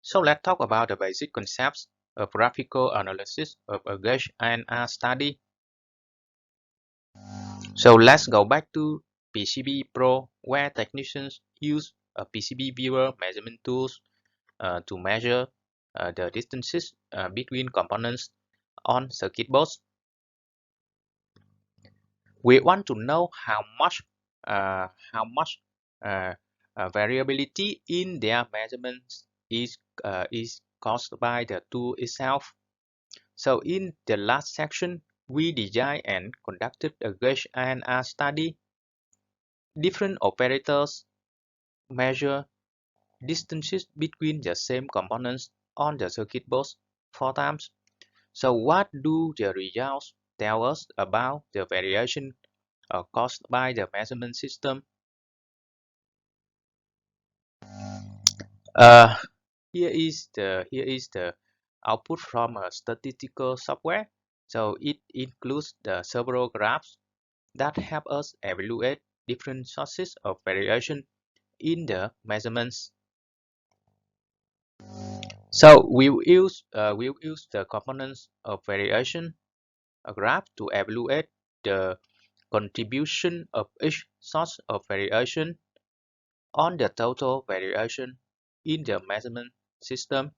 So let's talk about the basic concepts of graphical analysis of a Gage R&R study. So let's go back to PCB Pro, where technicians use a PCB viewer measurement tools to measure the distances between components on circuit boards. We want to know how much variability in their measurements is caused by the tool itself. So in the last section, we designed and conducted a Gage R&R study. Different operators measure distances between the same components on the circuit board 4 times. So what do the results tell us about the variation caused by the measurement system? Uh, here is the output from a statistical software. So it includes the several graphs that help us evaluate different sources of variation in the measurements. So we'll use the components of variation a graph to evaluate the contribution of each source of variation on the total variation in the measurement system.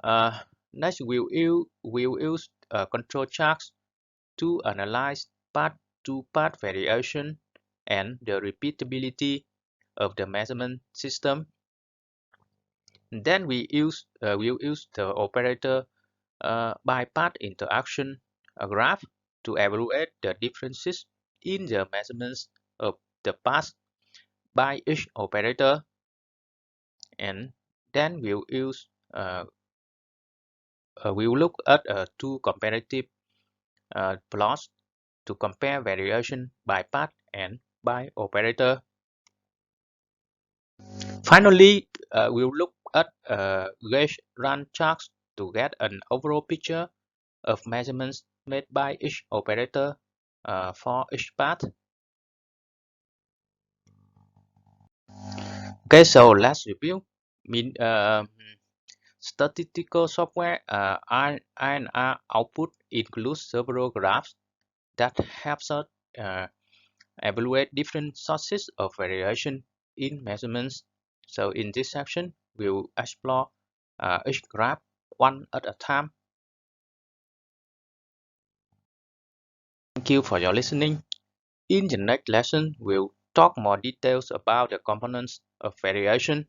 Uh, Next, we'll use control charts to analyze part-to-part variation and the repeatability of the measurement system. Then we'll use the operator by part interaction graph to evaluate the differences in the measurements of the paths by each operator, and then we'll look at two comparative plots to compare variation by path and by operator. Finally, we'll look at gauge run charts to get an overall picture of measurements made by each operator for each path. Okay, so let's review. Mean Statistical software R&R output includes several graphs that helps us uh, evaluate different sources of variation in measurements. So in this section, we'll explore each graph one at a time. Thank you for your listening. In the next lesson, we'll talk more details about the components of variation.